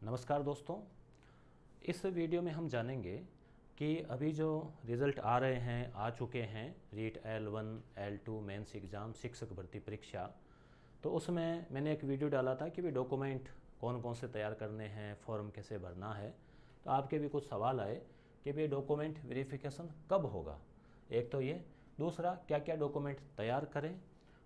नमस्कार दोस्तों, इस वीडियो में हम जानेंगे कि अभी जो रिज़ल्ट आ रहे हैं, आ चुके हैं REET L1 L2 mains exam शिक्षक भर्ती परीक्षा। तो उसमें मैंने एक वीडियो डाला था कि भी डॉक्यूमेंट कौन कौन से तैयार करने हैं, फॉर्म कैसे भरना है। तो आपके भी कुछ सवाल आए कि भाई डॉक्यूमेंट वेरिफिकेशन कब होगा, एक तो ये, दूसरा क्या क्या डॉक्यूमेंट तैयार करें,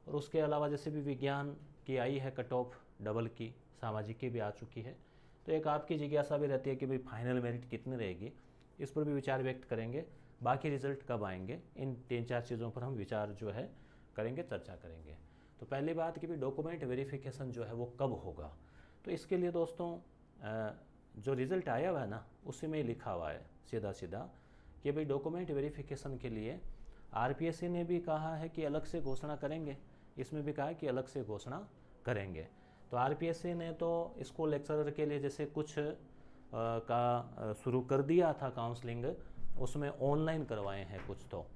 और उसके अलावा जैसे भी विज्ञान की आई है कट ऑफ डबल की, सामाजिक की भी आ चुकी है, तो एक आपकी जिज्ञासा भी रहती है कि भाई फाइनल मेरिट कितनी रहेगी, इस पर भी विचार व्यक्त करेंगे। बाकी रिजल्ट कब आएंगे, इन 3-4 चीज़ों पर हम विचार जो है करेंगे, चर्चा करेंगे। तो पहली बात कि भाई डॉक्यूमेंट वेरिफिकेशन जो है वो कब होगा। तो इसके लिए दोस्तों जो रिज़ल्ट आया हुआ है ना, उसी में लिखा हुआ है सीधा सीधा कि भाई डॉक्यूमेंट वेरिफिकेशन के लिए आरपीएससी ने भी कहा है कि अलग से घोषणा करेंगे, इसमें भी कहा है कि अलग से घोषणा करेंगे। तो आरपीएससी ने तो स्कूल लेक्चरर के लिए जैसे कुछ का शुरू कर दिया था काउंसलिंग, उसमें ऑनलाइन करवाए हैं कुछ, तो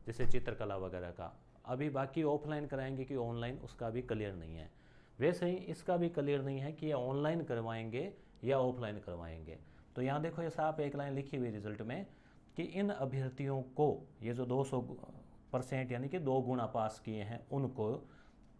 जैसे चित्रकला वगैरह का। अभी बाकी ऑफलाइन कराएंगे कि ऑनलाइन, उसका भी क्लियर नहीं है। वैसे ही इसका भी क्लियर नहीं है कि ये ऑनलाइन करवाएंगे या ऑफलाइन करवाएंगे। तो यहाँ देखो ये साफ एक लाइन लिखी हुई रिजल्ट में कि इन अभ्यर्थियों को, ये जो 200% यानी कि 2 गुना पास किए हैं, उनको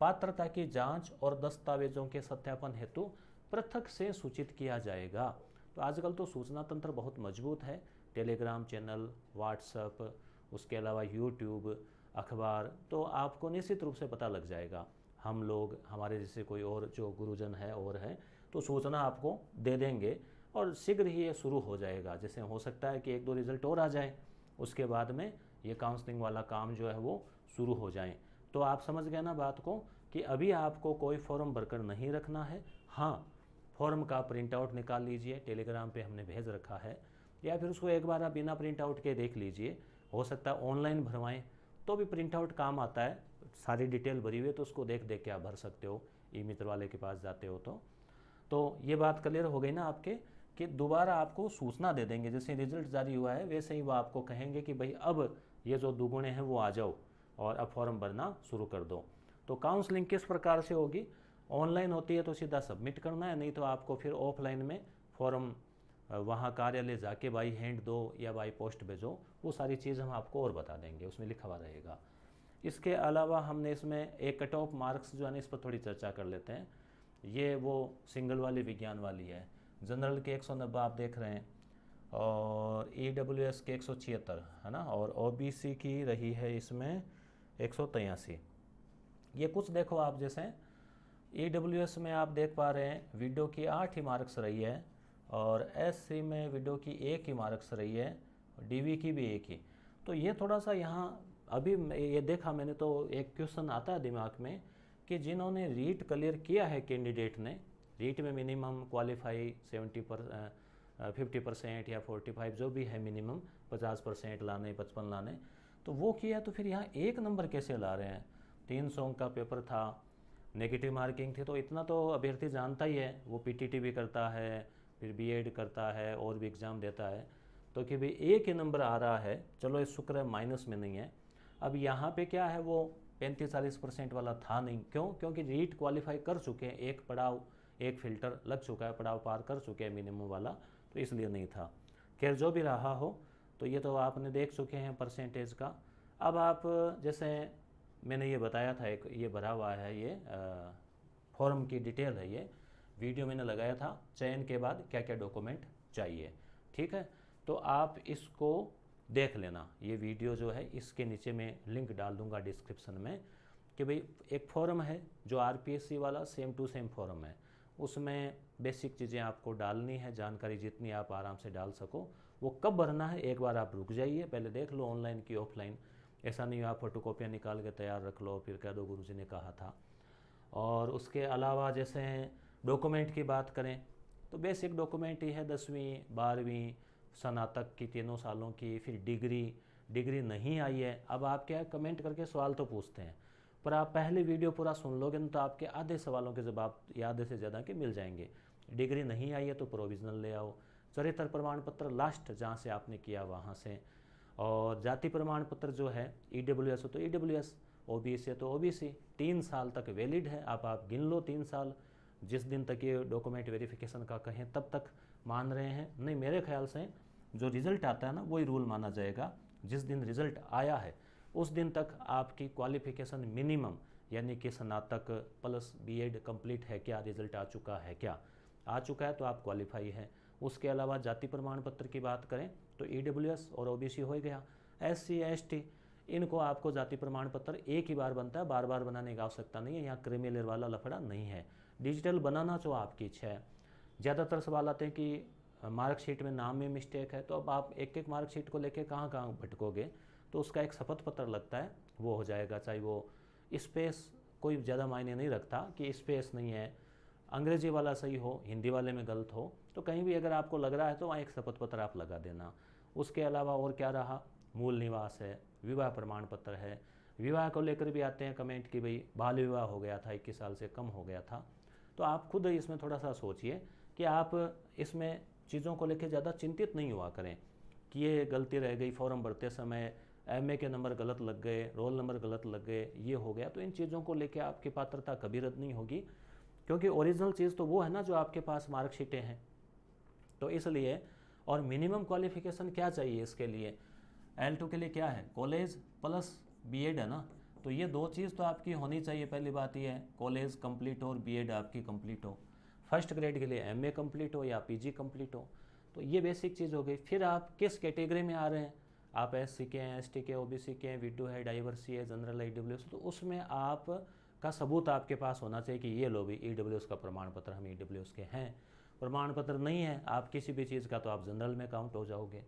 पात्रता की जांच और दस्तावेजों के सत्यापन हेतु पृथक से सूचित किया जाएगा। तो आजकल तो सूचना तंत्र बहुत मजबूत है, टेलीग्राम चैनल, व्हाट्सएप, उसके अलावा यूट्यूब, अखबार, तो आपको निश्चित रूप से पता लग जाएगा। हम लोग, हमारे जैसे कोई और जो गुरुजन है और है, तो सूचना आपको दे देंगे और शीघ्र ही ये शुरू हो जाएगा। जैसे हो सकता है कि 1-2 रिजल्ट और आ जाए, उसके बाद में ये काउंसलिंग वाला काम जो है वो शुरू हो जाए। तो आप समझ गए ना बात को, कि अभी आपको कोई फॉर्म भरकर नहीं रखना है। हाँ, फॉर्म का प्रिंट आउट निकाल लीजिए, टेलीग्राम पे हमने भेज रखा है, या फिर उसको एक बार आप बिना प्रिंट आउट के देख लीजिए। हो सकता है ऑनलाइन भरवाएं तो भी प्रिंट आउट काम आता है, सारी डिटेल भरी हुई है, तो उसको देख देख के आप भर सकते हो, ई मित्र वाले के पास जाते हो तो ये बात क्लियर हो गई ना आपके, कि दोबारा आपको सूचना दे देंगे। जैसे रिजल्ट जारी हुआ है वैसे ही वो आपको कहेंगे कि भाई अब ये जो दुगुने हैं वो आ जाओ और अब फॉर्म भरना शुरू कर दो। तो काउंसलिंग किस प्रकार से होगी, ऑनलाइन होती है तो सीधा सबमिट करना है, नहीं तो आपको फिर ऑफलाइन में फॉर्म वहाँ कार्यालय जाके बाई हैंड दो या बाई पोस्ट भेजो, वो सारी चीज़ हम आपको और बता देंगे, उसमें लिखा हुआ रहेगा। इसके अलावा हमने इसमें एक कट ऑफ मार्क्स जो है ना, इस पर थोड़ी चर्चा कर लेते हैं। ये वो सिंगल वाली विज्ञान वाली है। जनरल के 190 आप देख रहे हैं, और EWS के 176 है ना, और OBC की रही है इसमें 183। ये कुछ देखो आप, जैसे EWS में आप देख पा रहे हैं वीडियो की 8 ही मार्क्स रही है, और SC में वीडियो की 1 ही मार्क्स रही है, DV की भी 1 ही। तो ये थोड़ा सा यहाँ अभी ये देखा मैंने, तो एक क्वेश्चन आता है दिमाग में कि जिन्होंने रीट क्लियर किया है कैंडिडेट ने, रीट में मिनिमम क्वालिफाई 50% या 45 जो भी है मिनिमम, 50% लाने, 55 लाने, तो वो किया, तो फिर यहाँ 1 नंबर कैसे ला रहे हैं। 300 का पेपर था, नेगेटिव मार्किंग थी, तो इतना तो अभ्यर्थी जानता ही है, वो PTT भी करता है, फिर BEd करता है और भी एग्ज़ाम देता है, तो कि भाई 1 ही नंबर आ रहा है, चलो इस शुक्र है माइनस में नहीं है। अब यहाँ पे क्या है, वो 35-40% वाला था नहीं, क्यों? क्योंकि रीट क्वालिफाई कर चुके हैं, एक पड़ाव, एक फिल्टर लग चुका है, पड़ाव पार कर चुके हैं मिनिमम वाला, तो इसलिए नहीं था। खैर जो भी रहा हो, तो ये तो आपने देख चुके हैं परसेंटेज का। अब आप जैसे मैंने ये बताया था, एक ये भरा हुआ है, ये फॉर्म की डिटेल है, ये वीडियो मैंने लगाया था, चयन के बाद क्या क्या डॉक्यूमेंट चाहिए, ठीक है। तो आप इसको देख लेना, ये वीडियो जो है इसके नीचे मैं लिंक डाल दूंगा डिस्क्रिप्शन में, कि भाई एक फॉर्म है जो आरपीएससी वाला सेम टू सेम फॉर्म है, उसमें बेसिक चीज़ें आपको डालनी है, जानकारी जितनी आप आराम से डाल सको। वो कब भरना है, एक बार आप रुक जाइए, पहले देख लो ऑनलाइन की ऑफलाइन, ऐसा नहीं आप फोटोकॉपियाँ निकाल के तैयार रख लो फिर कह दो गुरुजी ने कहा था। और उसके अलावा जैसे डॉक्यूमेंट की बात करें, तो बेसिक डॉक्यूमेंट ही है 10वीं 12वीं स्नातक की 3 सालों की, फिर डिग्री नहीं आई है। अब आप क्या कमेंट करके सवाल तो पूछते हैं, पर आप पहले वीडियो पूरा सुन लोगे ना, तो आपके आधे सवालों के जवाब या आधे से ज़्यादा के मिल जाएंगे। डिग्री नहीं आई है तो प्रोविजनल ले आओ, चरित्र प्रमाण पत्र लास्ट जहाँ से आपने किया वहाँ से, और जाति प्रमाण पत्र जो है EWS हो तो EWS, OBC है तो OBC, 3 साल तक वैलिड है। आप गिन लो 3 साल, जिस दिन तक ये डॉक्यूमेंट वेरिफिकेशन का कहें तब तक मान रहे हैं। नहीं, मेरे ख्याल से जो रिज़ल्ट आता है ना वही रूल माना जाएगा। जिस दिन रिज़ल्ट आया है उस दिन तक आपकी क्वालिफ़िकेशन मिनिमम यानी कि स्नातक प्लस बीएड कंप्लीट है क्या, रिज़ल्ट आ चुका है क्या, आ चुका है तो आप क्वालिफाई हैं। उसके अलावा जाति प्रमाण पत्र की बात करें तो ईडब्ल्यूएस और ओबीसी हो गया। एससी एसटी इनको आपको जाति प्रमाण पत्र एक ही बार बनता है, बार बार बनाने की आवश्यकता नहीं है। यहाँ क्रिमिनल वाला लफड़ा नहीं है। डिजिटल बनाना जो आपकी इच्छा है। ज़्यादातर सवाल आते हैं कि मार्कशीट में नाम में मिस्टेक है, तो अब आप एक एक मार्कशीट को लेके कहाँ कहाँ भटकोगे। तो उसका एक शपथ पत्र लगता है, वो हो जाएगा। चाहे वो स्पेस कोई ज़्यादा मायने नहीं रखता कि स्पेस नहीं है, अंग्रेजी वाला सही हो, हिंदी वाले में गलत हो, तो कहीं भी अगर आपको लग रहा है तो वहाँ एक शपथ पत्र आप लगा देना। उसके अलावा और क्या रहा, मूल निवास है, विवाह प्रमाण पत्र है। विवाह को लेकर भी आते हैं कमेंट कि भाई बाल विवाह हो गया था, 21 साल से कम हो गया था। तो आप खुद इसमें थोड़ा सा सोचिए कि आप इसमें चीज़ों को लेकर ज़्यादा चिंतित नहीं हुआ करें कि ये गलती रह गई, फॉर्म भरते समय एमए के नंबर गलत लग गए, रोल नंबर गलत लग गए, ये हो गया। तो इन चीज़ों को लेकर आपकी पात्रता कभी रद्द नहीं होगी, क्योंकि ओरिजिनल चीज़ तो वो है ना जो आपके पास मार्कशीटें हैं। तो इसलिए, और मिनिमम क्वालिफिकेशन क्या चाहिए इसके लिए, L2 के लिए क्या है, कॉलेज प्लस बीएड है ना। तो ये दो चीज़ तो आपकी होनी चाहिए। पहली बात ये है कॉलेज कंप्लीट हो और बीएड आपकी कंप्लीट हो। फर्स्ट ग्रेड के लिए एमए कंप्लीट हो या पीजी कंप्लीट हो। तो ये बेसिक चीज़ हो गई। फिर आप किस कैटेगरी में आ रहे हैं, आप एससी के हैं, एसटी के, ओबीसी के हैं, विडो है, डाइवर्सी है, जनरल है, ईडब्ल्यूएस, तो उसमें आप का सबूत आपके पास होना चाहिए कि ये लो भी ईडब्ल्यूएस का प्रमाण पत्र, हम ईडब्ल्यूएस के हैं। प्रमाण पत्र नहीं है आप किसी भी चीज़ का तो आप जनरल में काउंट हो जाओगे।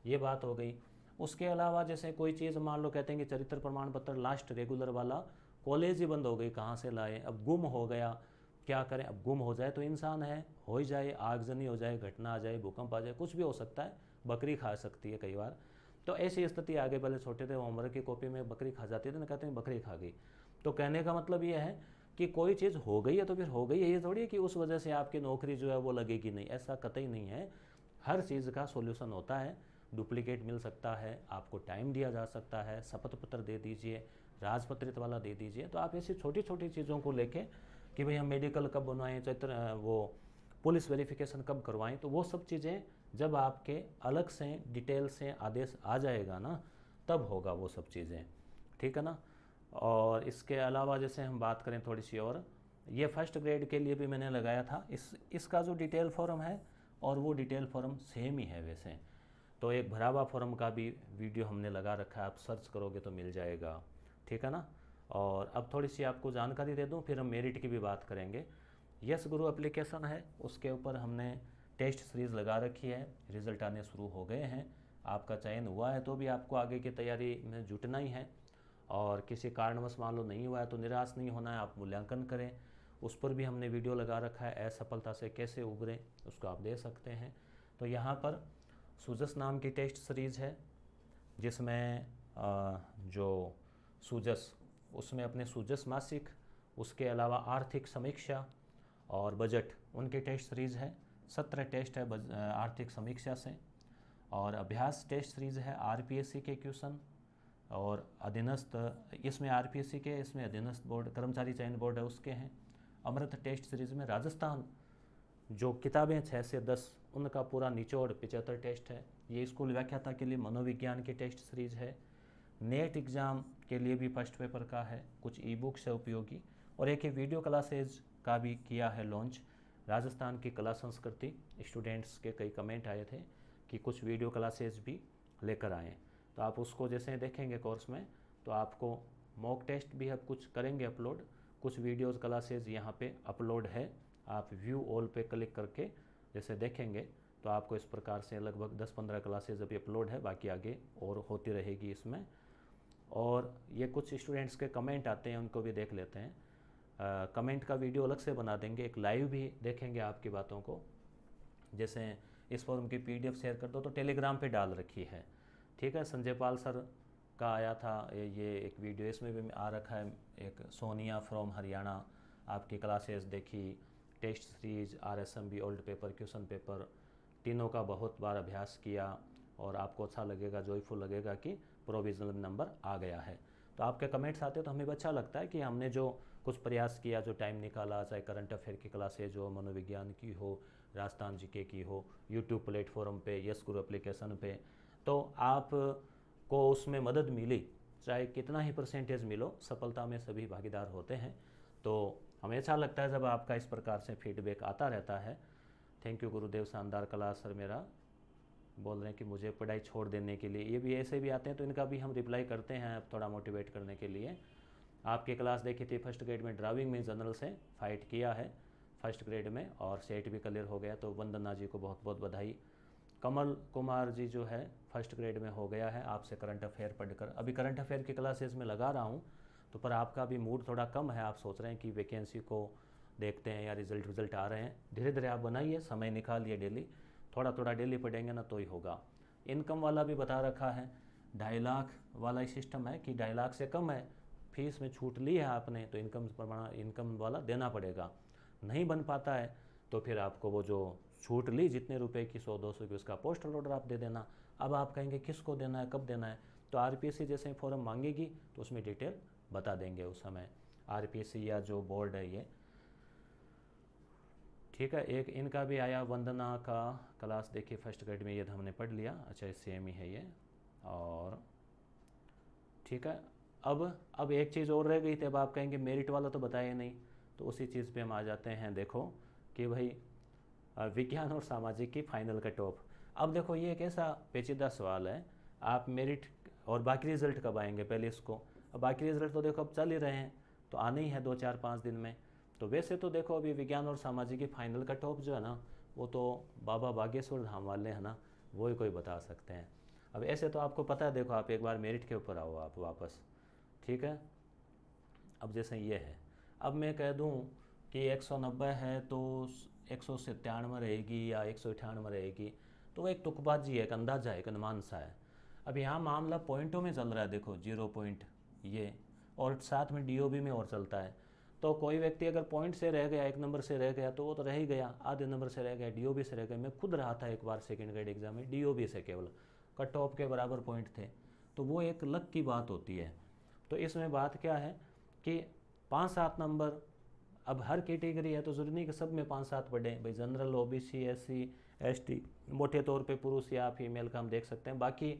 ये बात हो गई। उसके अलावा जैसे कोई चीज़ मान लो कहते हैं कि चरित्र प्रमाण पत्र लास्ट रेगुलर वाला कॉलेज ही बंद हो गई, कहाँ से लाए, अब गुम हो गया, क्या करें। अब गुम हो जाए तो इंसान है, हो ही जाए, आगजनी हो जाए, घटना आ जाए, भूकंप आ जाए, कुछ भी हो सकता है, बकरी खा सकती है कई बार। तो ऐसी स्थिति आगे पहले छोटे थे होमवर्क की कॉपी में बकरी खा जाती थी ना, कहते हैं बकरी खा गई। तो कहने का मतलब ये है कि कोई चीज़ हो गई है तो फिर हो गई है, ये थोड़ी है कि उस वजह से आपकी नौकरी जो है वो लगेगी नहीं, ऐसा कतई नहीं है। हर चीज़ का सॉल्यूशन होता है, डुप्लीकेट मिल सकता है, आपको टाइम दिया जा सकता है, शपथ पत्र दे दीजिए, राजपत्रित वाला दे दीजिए। तो आप ऐसी छोटी छोटी चीज़ों को लेके कि भाई हम मेडिकल कब बनवाएं, वो पुलिस वेरिफिकेशन कब करवाएं, तो वो सब चीज़ें जब आपके अलग से डिटेल से आदेश आ जाएगा ना, तब होगा वो सब चीज़ें, ठीक है ना। और इसके अलावा जैसे हम बात करें थोड़ी सी और, ये फर्स्ट ग्रेड के लिए भी मैंने लगाया था, इसका जो डिटेल फॉर्म है और वो डिटेल फॉर्म सेम ही है वैसे। तो एक भरा हुआ फॉर्म का भी वीडियो हमने लगा रखा है, आप सर्च करोगे तो मिल जाएगा, ठीक है ना। और अब थोड़ी सी आपको जानकारी दे दूं, फिर हम मेरिट की भी बात करेंगे। यस गुरु एप्लीकेशन है, उसके ऊपर हमने टेस्ट सीरीज़ लगा रखी है, रिज़ल्ट आने शुरू हो गए हैं। आपका चयन हुआ है तो भी आपको आगे की तैयारी में जुटना ही है, और किसी कारणवश मान लो नहीं हुआ है तो निराश नहीं होना है, आप मूल्यांकन करें। उस पर भी हमने वीडियो लगा रखा है, असफलता से कैसे उभरें, उसको आप दे सकते हैं। तो यहाँ पर सूजस नाम की टेस्ट सीरीज़ है, जिसमें जो सूजस, उसमें अपने सूजस मासिक, उसके अलावा आर्थिक समीक्षा और बजट, उनकी टेस्ट सीरीज़ है। 17 टेस्ट है आर्थिक समीक्षा से, और अभ्यास टेस्ट सीरीज़ है आरपीएससी के क्वेश्चन और अधीनस्थ, इसमें आरपीएससी के, इसमें अधीनस्थ बोर्ड कर्मचारी चयन बोर्ड है उसके हैं। अमृत टेस्ट सीरीज़ में राजस्थान जो किताबें 6 से 10 उनका पूरा निचोड़ 75 टेस्ट है। ये स्कूल व्याख्याता के लिए मनोविज्ञान की टेस्ट सीरीज़ है। नेट एग्ज़ाम के लिए भी फर्स्ट पेपर का है, कुछ ई बुक्स है उपयोगी, और एक वीडियो क्लासेज का भी किया है लॉन्च, राजस्थान की कला संस्कृति। स्टूडेंट्स के कई कमेंट आए थे कि कुछ वीडियो क्लासेज भी लेकर आएँ, तो आप उसको जैसे देखेंगे कोर्स में, तो आपको मॉक टेस्ट भी अब कुछ करेंगे अपलोड, कुछ वीडियोस क्लासेज यहाँ पे अपलोड है। आप व्यू ऑल पे क्लिक करके जैसे देखेंगे तो आपको इस प्रकार से लगभग 10-15 क्लासेज अभी अपलोड है, बाकी आगे और होती रहेगी इसमें। और ये कुछ स्टूडेंट्स के कमेंट आते हैं, उनको भी देख लेते हैं। कमेंट का वीडियो अलग से बना देंगे, एक लाइव भी देखेंगे आपकी बातों को। जैसे इस फॉर्म की पीडीएफ शेयर कर दो तो टेलीग्राम पे डाल रखी है, ठीक है। संजय पाल सर का आया था ये एक वीडियो, इसमें भी आ रखा है। एक सोनिया फ्रॉम हरियाणा, आपकी क्लासेस देखी, test series, RSMB, old paper, question paper, तीनों का बहुत बार अभ्यास किया, और आपको अच्छा लगेगा, जॉयफुल लगेगा कि प्रोविजनल नंबर आ गया है। तो आपके कमेंट्स आते हैं तो हमें भी अच्छा लगता है कि हमने जो कुछ प्रयास किया, जो टाइम निकाला, चाहे करंट अफेयर की क्लासेज हो, मनोविज्ञान की हो, राजस्थान जीके की हो, यूट्यूब प्लेटफॉर्म पे, यस गुरु एप्लीकेशन पे, तो आप को उसमें मदद मिली, चाहे कितना ही परसेंटेज मिलो, सफलता में सभी भागीदार होते हैं। तो हमें अच्छा लगता है जब आपका इस प्रकार से फीडबैक आता रहता है। थैंक यू गुरुदेव, शानदार क्लास सर। मेरा बोल रहे हैं कि मुझे पढ़ाई छोड़ देने के लिए, ये भी ऐसे भी आते हैं, तो इनका भी हम रिप्लाई करते हैं थोड़ा मोटिवेट करने के लिए। आपकी क्लास देखी थी फर्स्ट ग्रेड में, ड्राइविंग में जनरल से फाइट किया है फर्स्ट ग्रेड में, और सेट भी क्लियर हो गया, तो वंदना जी को बहुत बहुत बधाई। कमल कुमार जी जो है फर्स्ट ग्रेड में हो गया है आपसे करंट अफेयर पढ़कर। अभी करंट अफेयर की क्लासेस में लगा रहा हूँ, तो पर आपका भी मूड थोड़ा कम है, आप सोच रहे हैं कि वैकेंसी को देखते हैं या रिजल्ट आ रहे हैं। धीरे धीरे आप बनाइए, समय निकालिए, डेली थोड़ा थोड़ा डेली पढ़ेंगे ना तो ही होगा। इनकम वाला भी बता रखा है, 2.5 लाख वाला ही सिस्टम है कि 2.5 लाख से कम है, फीस में छूट ली है आपने, तो इनकम वाला देना पड़ेगा। नहीं बन पाता है तो फिर आपको वो जो छूट ली जितने रुपए की, 100-200 की, उसका पोस्टल ऑर्डर आप दे देना। अब आप कहेंगे किसको देना है, कब देना है, तो आरपीएससी जैसे फॉर्म मांगेगी तो उसमें डिटेल बता देंगे उस समय, आरपीएससी या जो बोर्ड है ये। ठीक है, एक इनका भी आया, वंदना का क्लास देखिए फर्स्ट ग्रेड में, ये तो हमने पढ़ लिया। अच्छा, सेम ही है ये। और ठीक है, अब एक चीज़ और रह गई थी। अब आप कहेंगे मेरिट वाला तो बताया नहीं, तो उसी चीज़ पे हम आ जाते हैं। देखो कि भाई विज्ञान और सामाजिक की फाइनल कट ऑफ। अब देखो ये एक ऐसा पेचीदा सवाल है, आप मेरिट और बाकी रिजल्ट कब आएंगे पहले इसको। अब बाकी रिजल्ट तो देखो अब चल ही रहे हैं, तो आने ही है 2-4-5 दिन में। तो वैसे तो देखो अभी विज्ञान और सामाजिक की फाइनल कट ऑफ जो है ना, वो तो बाबा बागेश्वर धाम वाले हैं ना, वो ही कोई बता सकते हैं। अब ऐसे तो आपको पता है, देखो आप एक बार मेरिट के ऊपर आओ आप वापस। ठीक है, अब जैसे ये है, अब मैं कह दूं कि 190 है तो 197 रहेगी या 198 रहेगी, तो वो एक तुकबाजी है, एक अंदाजा है, एक अनुमान सा है। अब यहाँ मामला पॉइंटों में चल रहा है, देखो 0 पॉइंट ये, और साथ में डीओबी में और चलता है। तो कोई व्यक्ति अगर पॉइंट से रह गया, 1 नंबर से रह गया, तो वो तो रह ही गया, आधे नंबर से रह गया, डीओबी से रह गया। मैं खुद रहा था एक बार सेकेंड ग्रेड एग्जाम में, डीओबी से केवल कट ऑफ के बराबर पॉइंट थे, तो वो एक लक की बात होती है। तो इसमें बात क्या है कि 5-7 नंबर, अब हर कैटेगरी है तो जरूरी नहीं कि सब में 5-7 पढ़े भाई। जनरल, ओबीसी, एससी, एसटी, मोटे तौर पे पुरुष या फीमेल का हम देख सकते हैं। बाकी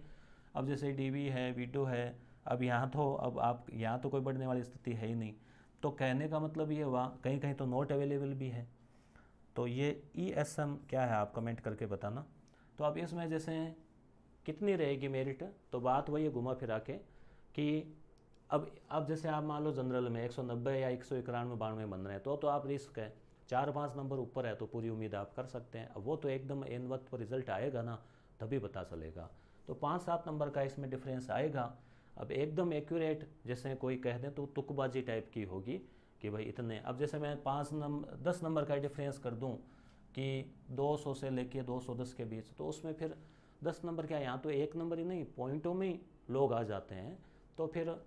अब जैसे डीवी है, वीटो है, अब यहाँ तो अब आप यहाँ तो कोई बढ़ने वाली स्थिति है ही नहीं। तो कहने का मतलब ये हुआ, कहीं कहीं तो नॉट अवेलेबल भी है। तो ये ESM क्या है आप कमेंट करके बताना। तो अब इसमें जैसे कितनी रहेगी मेरिट, तो बात वही है घुमा फिरा के कि अब जैसे आप मान लो जनरल में 190 या 191-92 बन रहे हैं, तो आप रिस्क है, 4-5 नंबर ऊपर है तो पूरी उम्मीद आप कर सकते हैं। अब वो तो एकदम एन वक्त पर रिजल्ट आएगा ना, तभी पता चलेगा। तो 5-7 नंबर का इसमें डिफरेंस आएगा। अब एकदम एक्यूरेट जैसे कोई कह दें तो तुकबाजी टाइप की होगी कि भाई इतने। अब जैसे मैं 10 नंबर का डिफरेंस कर दूं कि 200 से लेके 210 के बीच, तो उसमें फिर 10 नंबर क्या, यहाँ तो 1 नंबर ही नहीं, पॉइंटों में ही लोग आ जाते हैं। तो फिर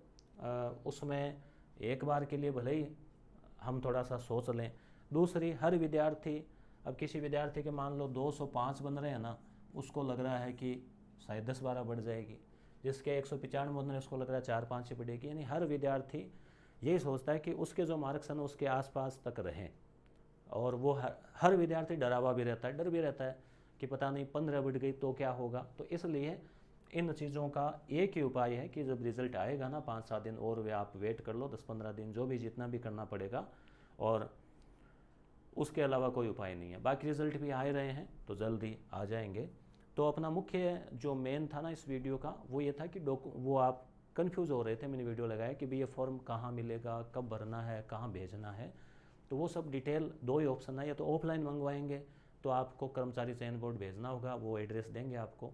उसमें एक बार के लिए भले ही हम थोड़ा सा सोच लें। दूसरी, हर विद्यार्थी, अब किसी विद्यार्थी के मान लो 205 बन रहे हैं ना, उसको लग रहा है कि शायद 10-12 बढ़ जाएगी। जिसके 195 बन रहे हैं उसको लग रहा है 4-5 ही बढ़ेगी। यानी हर विद्यार्थी यही सोचता है कि उसके जो मार्क्स हैं उसके आसपास तक रहें। और वो हर विद्यार्थी डरा हुआ भी रहता है, डर भी रहता है कि पता नहीं 15 बढ़ गई तो क्या होगा। तो इसलिए इन चीज़ों का एक ही उपाय है कि जब रिज़ल्ट आएगा ना 5-7 दिन और वे आप वेट कर लो, 10-15 दिन, जो भी जितना भी करना पड़ेगा, और उसके अलावा कोई उपाय नहीं है। बाकी रिज़ल्ट भी आ रहे हैं तो जल्दी आ जाएंगे। तो अपना मुख्य जो मेन था ना इस वीडियो का, वो ये था कि वो आप कन्फ्यूज़ हो रहे थे, मैंने वीडियो लगाया कि भाई ये फॉर्म कहाँ मिलेगा, कब भरना है, कहाँ भेजना है। तो वो सब डिटेल 2 ही ऑप्शन है, या तो ऑफलाइन मंगवाएंगे तो आपको कर्मचारी चयन बोर्ड भेजना होगा, वो एड्रेस देंगे आपको,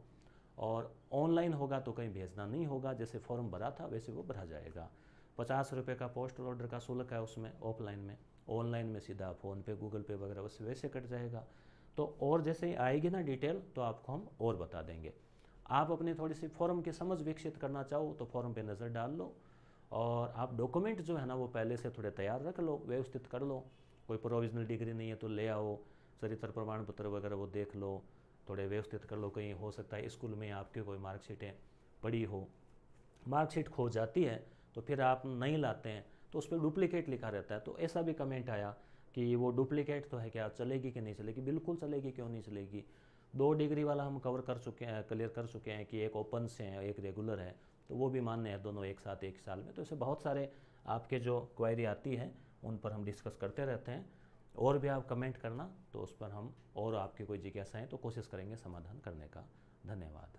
और ऑनलाइन होगा तो कहीं भेजना नहीं होगा, जैसे फॉर्म भरा था वैसे वो भरा जाएगा। 50 रुपये का पोस्टल ऑर्डर का शुल्क है उसमें ऑफलाइन में। ऑनलाइन में सीधा फ़ोन पे, गूगल पे वगैरह वैसे कट जाएगा। तो और जैसे ही आएगी ना डिटेल तो आपको हम और बता देंगे। आप अपनी थोड़ी सी फॉर्म की समझ विकसित करना चाहो तो फॉर्म पे नज़र डाल लो, और आप डॉक्यूमेंट जो है ना वो पहले से थोड़े तैयार रख लो, व्यवस्थित कर लो। कोई प्रोविजनल डिग्री नहीं है तो ले आओ, चरित्र प्रमाण पत्र वगैरह वो देख लो, थोड़े व्यवस्थित कर लो। कहीं हो सकता है स्कूल में आपके कोई मार्कशीटें पड़ी हो, मार्कशीट खो जाती है तो फिर आप नहीं लाते हैं तो उस पर डुप्लीकेट लिखा रहता है। तो ऐसा भी कमेंट आया कि वो डुप्लीकेट तो है, क्या चलेगी कि नहीं चलेगी? बिल्कुल चलेगी, क्यों नहीं चलेगी। 2 डिग्री वाला हम कवर कर चुके हैं, क्लियर कर चुके हैं कि एक ओपन से है, एक रेगुलर है, तो वो भी मान्य है दोनों एक साथ एक साल में। तो ऐसे बहुत सारे आपके जो क्वेरी आती है उन पर हम डिस्कस करते रहते हैं। और भी आप कमेंट करना, तो उस पर हम और आपकी कोई जिज्ञासा है तो कोशिश करेंगे समाधान करने का। धन्यवाद।